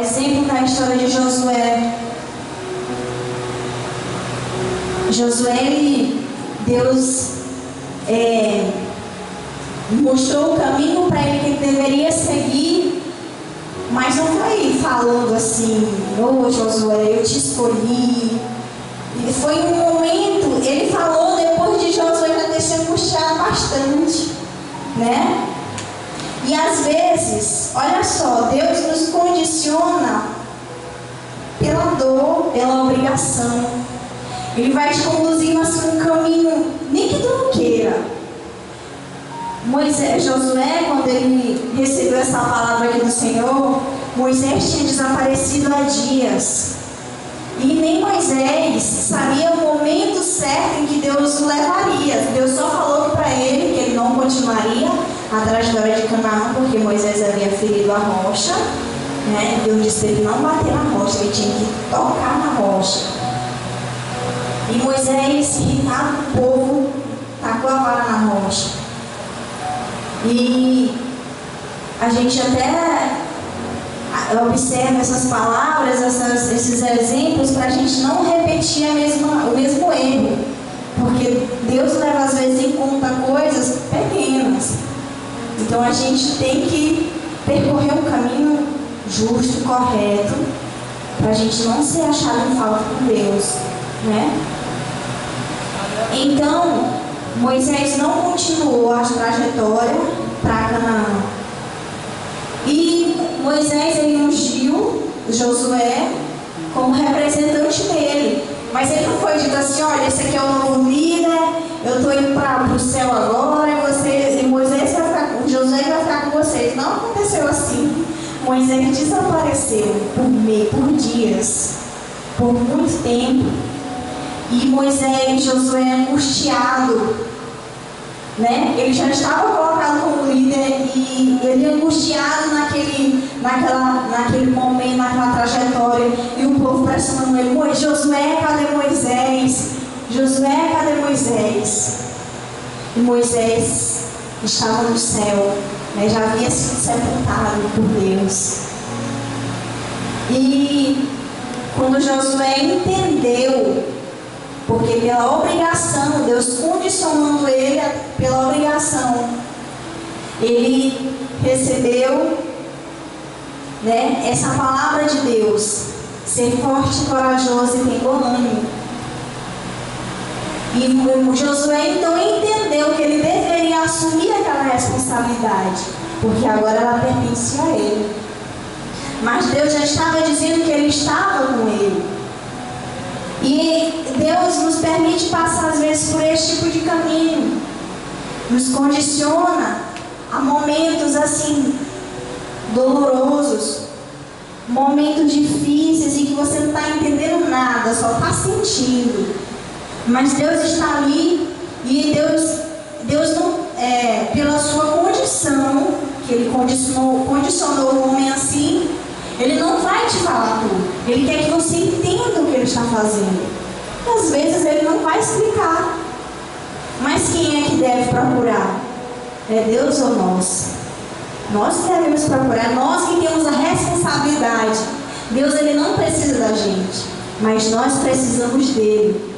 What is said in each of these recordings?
exemplo da história de Josué. Josué, Deus mostrou o caminho para ele que ele deveria seguir, mas não foi falando assim: ô Josué, eu te escolhi. E foi um momento, ele falou depois de Josué já ter se angustiado bastante, né? E às vezes, olha só, Deus nos condiciona pela dor, pela obrigação. Ele vai te conduzindo assim um caminho, nem que tu não queira. Josué, quando ele recebeu essa palavra aqui do Senhor, Moisés tinha desaparecido há dias. E nem Moisés sabia o momento certo em que Deus o levaria. Deus só falou para ele que ele não continuaria a trajetória de Canaã, porque Moisés havia ferido a rocha, né? Deus disse para ele não bater na rocha, ele tinha que tocar na rocha. E Moisés, irritado com o povo, tacou a vara na rocha. E a gente até observa essas palavras, esses exemplos, para a gente não repetir o mesmo erro. Porque Deus leva às vezes em conta coisas pequenas. Então a gente tem que percorrer um caminho justo, correto, para a gente não ser achado em falta com Deus, né? Então, Moisés não continuou a trajetória para Canaã. E Moisés, ele ungiu Josué como representante dele. Mas ele não foi dito assim: olha, esse aqui é o novo líder, eu estou indo para o céu agora, e Moisés vai ficar, Josué vai ficar com vocês. Não aconteceu assim. Moisés desapareceu por dias, por muito tempo. E Moisés, Josué, angustiado, né? Ele já estava colocado como líder e ele angustiado naquele momento, naquela trajetória, e o povo pressionando ele: Josué, cadê Moisés? Josué, cadê Moisés? E Moisés estava no céu, né? Já havia sido sepultado por Deus. E quando Josué entendeu, porque pela obrigação, Deus condicionando ele pela obrigação, ele recebeu, né, essa palavra de Deus: ser forte, corajoso e tem bom ânimo. E Josué então entendeu que ele deveria assumir aquela responsabilidade, porque agora ela pertencia a ele. Mas Deus já estava dizendo que ele estava com ele. E Deus nos permite passar às vezes por esse tipo de caminho, nos condiciona a momentos assim dolorosos, momentos difíceis em que você não está entendendo nada, só está sentindo. Mas Deus está ali, e Deus não, pela sua condição, que Ele condicionou o homem assim, Ele não vai te falar tudo. Ele quer que você entenda o que Ele está fazendo. Às vezes Ele não vai explicar. Mas quem é que deve procurar? É Deus ou nós? Nós que devemos procurar, nós que temos a responsabilidade. Deus, Ele não precisa da gente, mas nós precisamos dEle.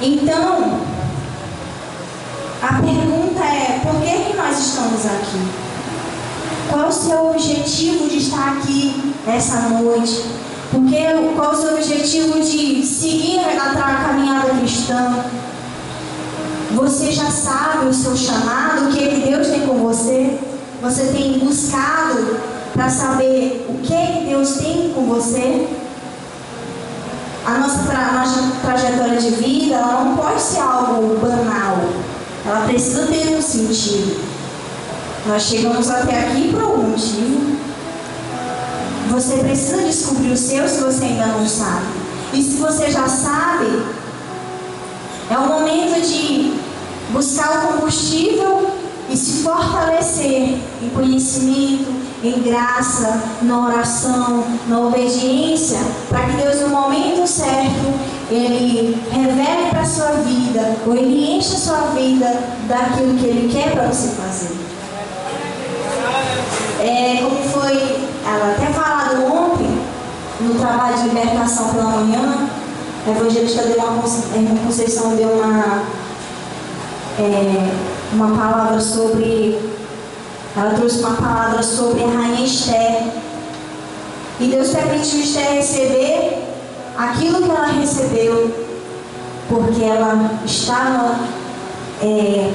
Então, a pergunta é: por que nós estamos aqui? Qual o seu objetivo de estar aqui essa noite? Qual o seu objetivo de seguir a caminhada cristã? Você já sabe o seu chamado, o que Deus tem com você? Você tem buscado para saber o que Deus tem com você? A nossa trajetória de vida, ela não pode ser algo banal. Ela precisa ter um sentido. Nós chegamos até aqui por algum motivo. Você precisa descobrir o seu, se você ainda não sabe. E se você já sabe, é o momento de buscar o combustível e se fortalecer em conhecimento, em graça, na oração, na obediência, para que Deus, no momento certo, Ele revele para a sua vida, ou Ele enche a sua vida daquilo que Ele quer para você fazer. Como foi ela até falado ontem, no trabalho de libertação pela manhã, a evangelista deu a irmã Conceição deu uma palavra sobre, ela trouxe uma palavra sobre a rainha Esther. E Deus permitiu Esther receber aquilo que ela recebeu, porque ela estava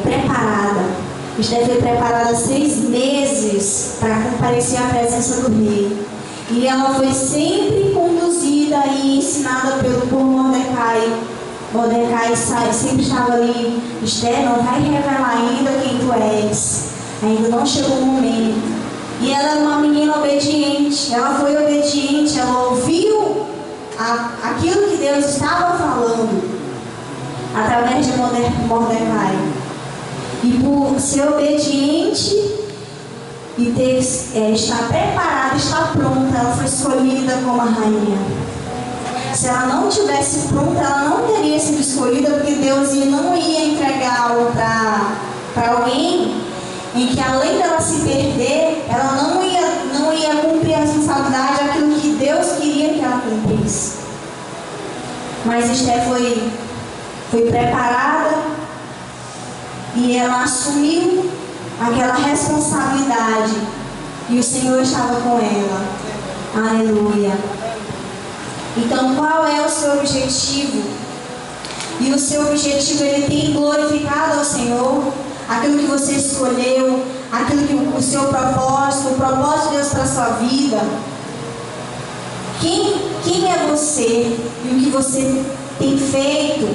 preparada. Esther foi preparada 6 meses para comparecer à presença do rei. E ela foi sempre conduzida e ensinada por Mordecai. Mordecai sempre estava ali: Esther, não vai revelar ainda quem tu és. Ainda não chegou o momento. E ela era uma menina obediente. Ela foi obediente. Ela ouviu aquilo que Deus estava falando através de Mordecai. E por ser obediente e estar preparada, estar pronta, ela foi escolhida como a rainha. Se ela não tivesse pronta, ela não teria sido escolhida, porque Deus não ia entregar algo para alguém em que, além dela se perder, ela não ia cumprir a responsabilidade daquilo que Deus queria que ela cumprisse. Mas Esther foi preparada e ela assumiu aquela responsabilidade, e o Senhor estava com ela. Aleluia. Então, qual é o seu objetivo? E o seu objetivo, ele tem glorificado ao Senhor? Aquilo que você escolheu, aquilo que o seu propósito, o propósito de Deus para a sua vida. Quem é você e o que você tem feito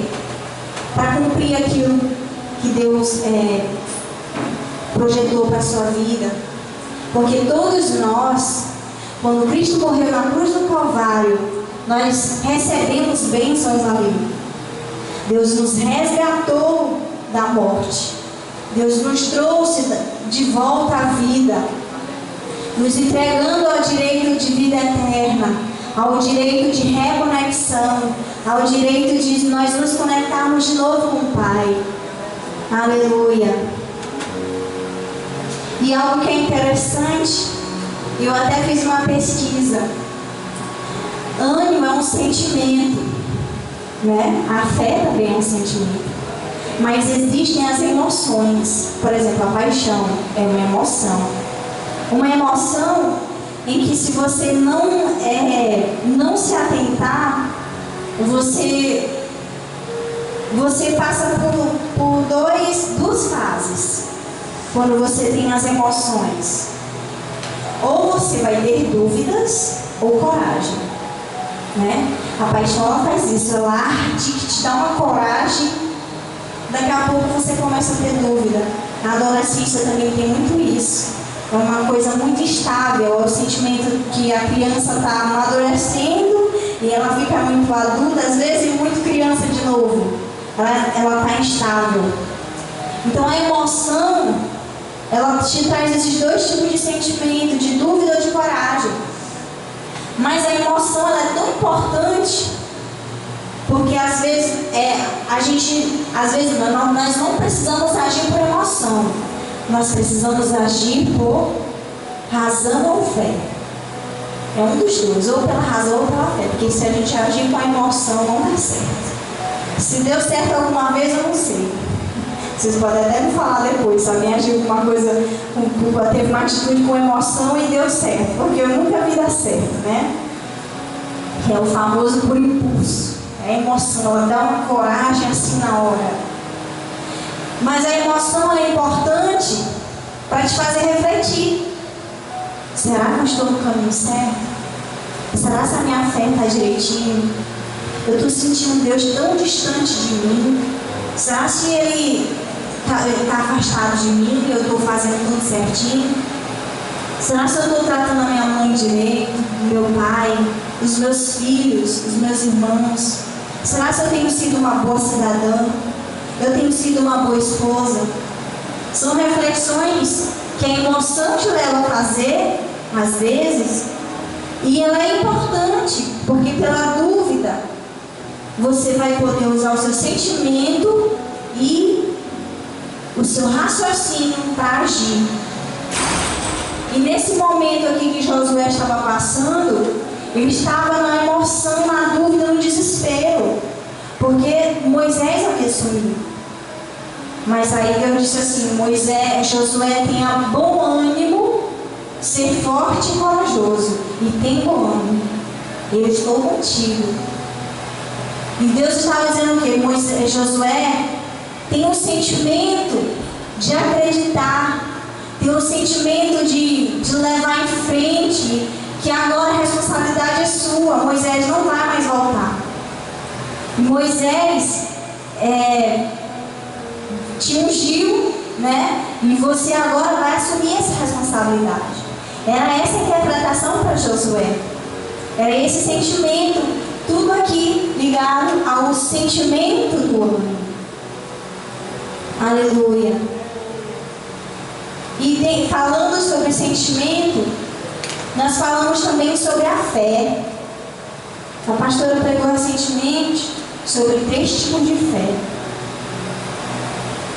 para cumprir aquilo que Deus projetou para a sua vida? Porque todos nós, quando Cristo morreu na cruz do Calvário, nós recebemos bênçãos ali. Deus nos resgatou da morte. Deus nos trouxe de volta à vida, nos entregando ao direito de vida eterna, ao direito de reconexão, ao direito de nós nos conectarmos de novo com o Pai. Aleluia. E algo que é interessante, eu até fiz uma pesquisa. Ânimo é um sentimento, né? A fé também é um sentimento. Mas existem as emoções. Por exemplo, a paixão é uma emoção. Uma emoção em que, se você não se atentar, você passa por duas fases. Quando você tem as emoções, ou você vai ter dúvidas ou coragem, né? A paixão, ela faz isso, ela arde, que te dá uma coragem. Daqui a pouco você começa a ter dúvida. Na adolescência também tem muito isso. É uma coisa muito instável, é o sentimento que a criança está amadurecendo e ela fica muito adulta, às vezes muito criança de novo. Ela está instável. Então a emoção, ela te traz esses dois tipos de sentimento, de dúvida ou de coragem. Mas a emoção, ela é tão importante, porque às vezes nós não precisamos agir por emoção. Nós precisamos agir por razão ou fé. É um dos dois, ou pela razão ou pela fé. Porque se a gente agir com a emoção, não dá certo. Se deu certo alguma vez, eu não sei. Vocês podem até me falar depois, se alguém agiu com uma coisa, teve uma atitude com emoção e deu certo. Porque eu nunca vi dar certo, né? Que é o famoso por impulso. É a emoção, ela dá uma coragem assim na hora. Mas a emoção é importante para te fazer refletir. Será que eu estou no caminho certo? Será que a minha fé está direitinho? Eu estou sentindo Deus tão distante de mim. Será que Ele está afastado de mim e eu estou fazendo tudo certinho? Será que eu estou tratando a minha mãe direito, o meu pai, os meus filhos, os meus irmãos? Será que eu tenho sido uma boa cidadã? Eu tenho sido uma boa esposa? São reflexões que a emoção te leva a fazer, às vezes, e ela é importante, porque pela dúvida, você vai poder usar o seu sentimento e o seu raciocínio para agir. E nesse momento aqui que Josué estava passando, ele estava na emoção, na dúvida, no desespero, porque Moisés havia sumido. Mas aí Deus disse assim: Josué, tenha bom ânimo, ser forte e corajoso, e tem bom ânimo, eu estou contigo. E Deus estava dizendo o quê? Josué, tem um sentimento de acreditar, tem um sentimento de levar em frente, que agora a responsabilidade é sua. Moisés não vai mais voltar. Moisés te ungiu, né? E você agora vai assumir essa responsabilidade. Era essa a interpretação para Josué. Era esse sentimento, tudo aqui ligado ao sentimento do homem. Aleluia. E falando sobre sentimento, nós falamos também sobre a fé. A pastora pregou recentemente sobre 3 tipos de fé.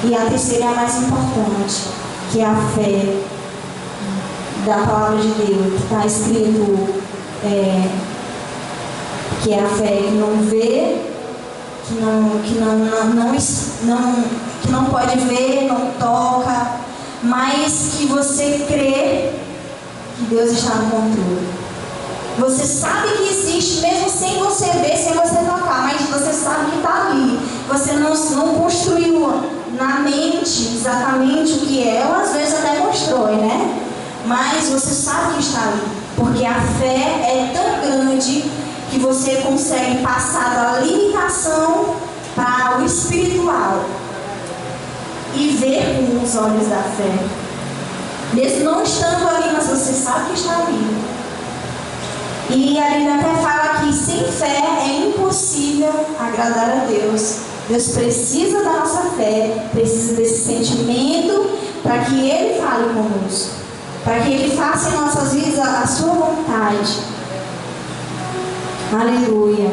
E a terceira é a mais importante, que é a fé da palavra de Deus, que está escrito, que é a fé que não vê, que não pode ver, não toca, mas que você crê que Deus está no controle. Você sabe que existe, mesmo sem você ver, sem você tocar, mas você sabe que está ali. Você não construiu na mente exatamente o que é, ou às vezes até mostrou, né? Mas você sabe que está ali, porque a fé é tão grande que você consegue passar da limitação para o espiritual e ver com os olhos da fé. Mesmo não estando ali, mas você sabe que está ali. E a Bíblia até fala que sem fé é impossível agradar a Deus. Deus precisa da nossa fé, precisa desse sentimento para que Ele fale conosco, para que Ele faça em nossas vidas a sua vontade. Aleluia.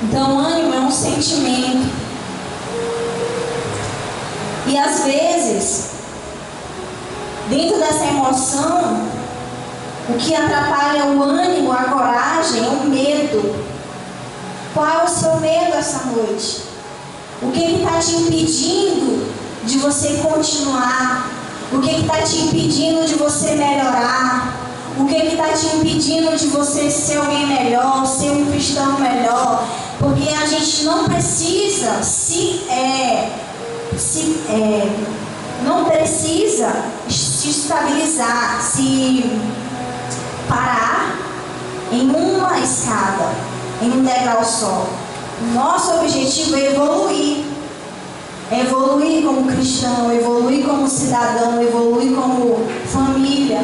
Então, ânimo é um sentimento. E às vezes, dentro dessa emoção, o que atrapalha o ânimo, a coragem, é o medo. Qual é o seu medo essa noite? O que está te impedindo de você continuar? O que está te impedindo de você melhorar? O que está te impedindo de você ser alguém melhor, ser um cristão melhor? Porque a gente não precisa não precisa se estabilizar, se parar em uma escada, em um degrau só. Nosso objetivo é evoluir. Evoluir como cristão, evoluir como cidadão, evoluir como família.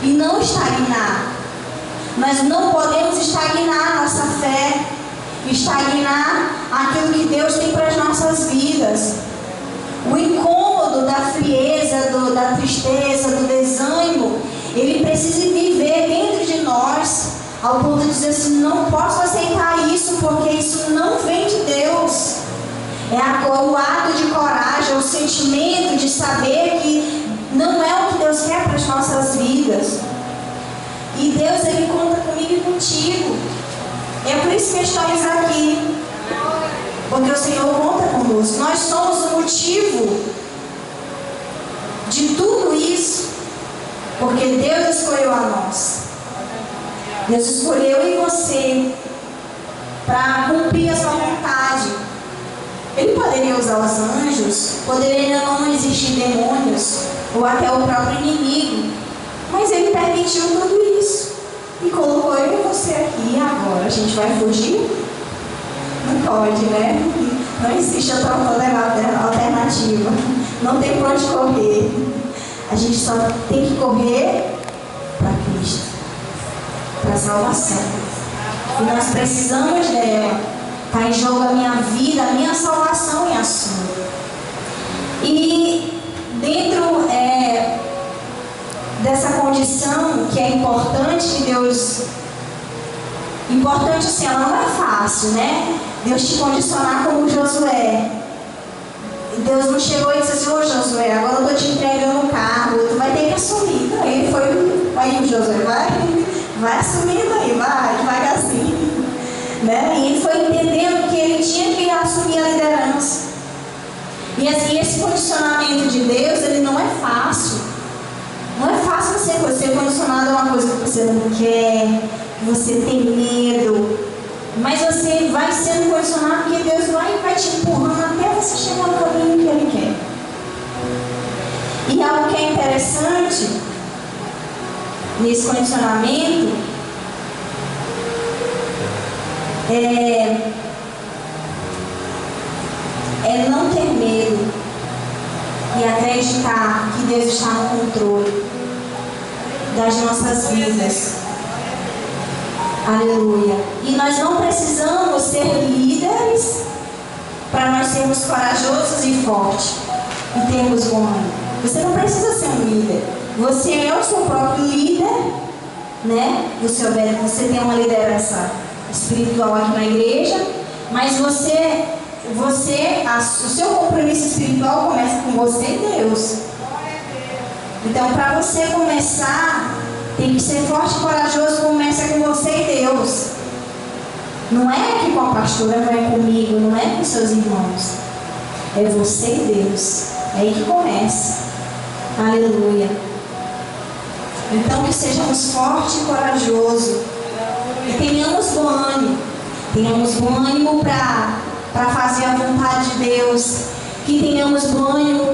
E não estagnar. Nós não podemos estagnar a nossa fé, estagnar aquilo que Deus tem para as nossas vidas. O incômodo da frieza, da tristeza, do desânimo, ele precisa viver dentro de nós, ao ponto de dizer assim: não posso aceitar isso, porque isso não vem de Deus. É o ato de coragem, o sentimento de saber que não é o que Deus quer para as nossas vidas. E Deus, Ele conta comigo e contigo. É por isso que estamos aqui, porque o Senhor conta conosco. Nós somos o motivo de tudo isso, porque Deus escolheu a nós. Deus escolheu eu e você para cumprir a sua vontade. Ele poderia usar os anjos, poderia não existir demônios, ou até o próprio inimigo, mas Ele permitiu tudo isso e colocou eu e você aqui. E agora a gente vai fugir? Não pode, né? Não existe outra alternativa. Não tem para onde correr. A gente só tem que correr para Cristo, para a salvação. E nós precisamos dela. Está em jogo a minha vida, a minha salvação e a sua. E dentro dessa condição que é importante, que Deus... Importante assim, ela não é fácil, né? Deus te condicionar como Josué. Deus não chegou e disse assim: ô Josué, agora eu estou te entregando o carro, tu vai ter que assumir. Então, ele foi, aí o Josué vai assumindo aí, vai devagarzinho. Né? E ele foi entendendo que ele tinha que assumir a liderança. E assim, esse condicionamento de Deus, ele não é fácil. Não é fácil você ser condicionado a uma coisa que você não quer, que você tem medo. Mas você vai sendo condicionado porque Deus vai te empurrando até você chegar no caminho que Ele quer. E algo que é interessante nesse condicionamento é não ter medo e acreditar que Deus está no controle das nossas vidas. Aleluia. E nós não precisamos ser líderes para nós sermos corajosos e fortes e termos bom ânimo. Você não precisa ser um líder. Você é o seu próprio líder, né? Você tem uma liderança espiritual aqui na igreja, mas o seu compromisso espiritual começa com você e Deus. Então, para você começar, tem que ser forte e corajoso, começa com você e Deus. Não é aqui com a pastora, não é comigo, não é com seus irmãos. É você e Deus. É aí que começa. Aleluia. Então, que sejamos fortes e corajosos. E tenhamos bom ânimo. Tenhamos bom ânimo para fazer a vontade de Deus. Que tenhamos bom ânimo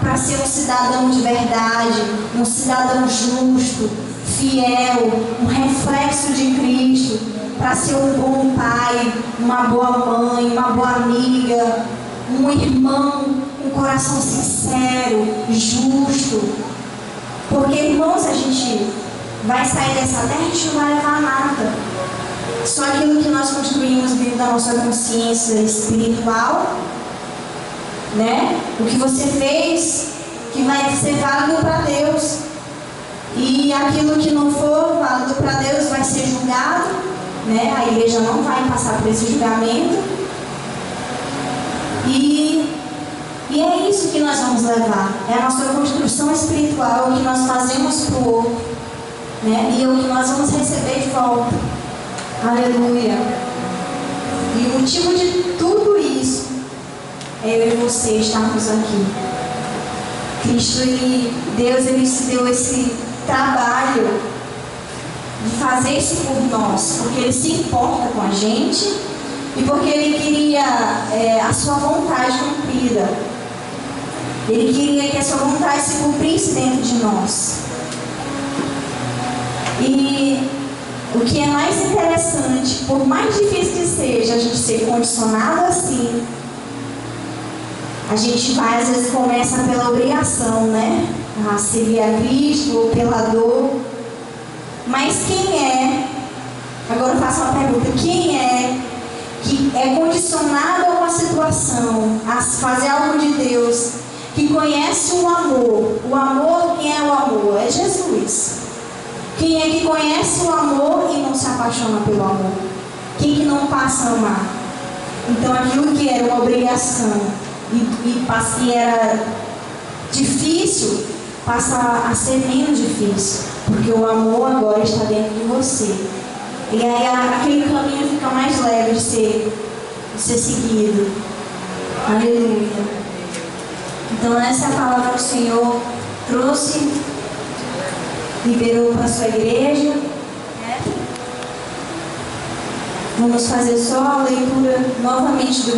para ser um cidadão de verdade, um cidadão justo, fiel, um reflexo de Cristo, para ser um bom pai, uma boa mãe, uma boa amiga, um irmão, um coração sincero, justo. Porque, irmãos, a gente vai sair dessa terra e a gente não vai levar nada. Só aquilo que nós construímos dentro da nossa consciência espiritual, né? O que você fez que vai ser válido para Deus. E aquilo que não for válido para Deus vai ser julgado, né? A igreja não vai passar por esse julgamento. E é isso que nós vamos levar. É a nossa construção espiritual, o que nós fazemos para o outro, né? E é o que nós vamos receber de volta. Aleluia. E o motivo de tudo isso é eu e você estarmos aqui. Cristo, Deus, Ele se deu esse trabalho de fazer isso por nós, porque Ele se importa com a gente e porque Ele queria a sua vontade cumprida. Ele queria que a sua vontade se cumprisse dentro de nós. E o que é mais interessante, por mais difícil que seja a gente ser condicionado assim, a gente vai, às vezes, começa pela obrigação, né? A servir a Cristo, ou pela dor. Mas quem é, agora eu faço uma pergunta, quem é que é condicionado a uma situação, a fazer algo de Deus, que conhece o amor? O amor, quem é o amor? É Jesus. Quem é que conhece o amor e não se apaixona pelo amor? Quem que não passa a amar? Então aquilo que era uma obrigação e era difícil, passa a ser menos difícil, porque o amor agora está dentro de você. E aí aquele caminho fica mais leve de ser seguido. Aleluia. Então essa é a palavra que o Senhor trouxe, liberou para a sua igreja. Vamos fazer só a leitura novamente do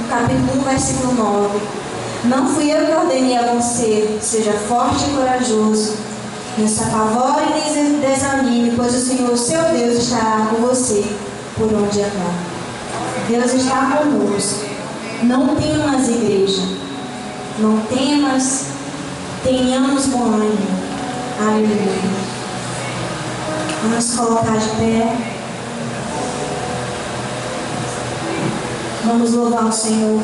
capítulo 1, versículo 9. Não fui eu que ordenei a você, seja forte e corajoso. Não se apavore nem desanime, pois o Senhor, seu Deus, estará com você por onde andar. Deus está conosco. Não temas, igreja. Não temas, tenhamos bom ânimo. Aleluia. Vamos colocar de pé. Vamos louvar o Senhor.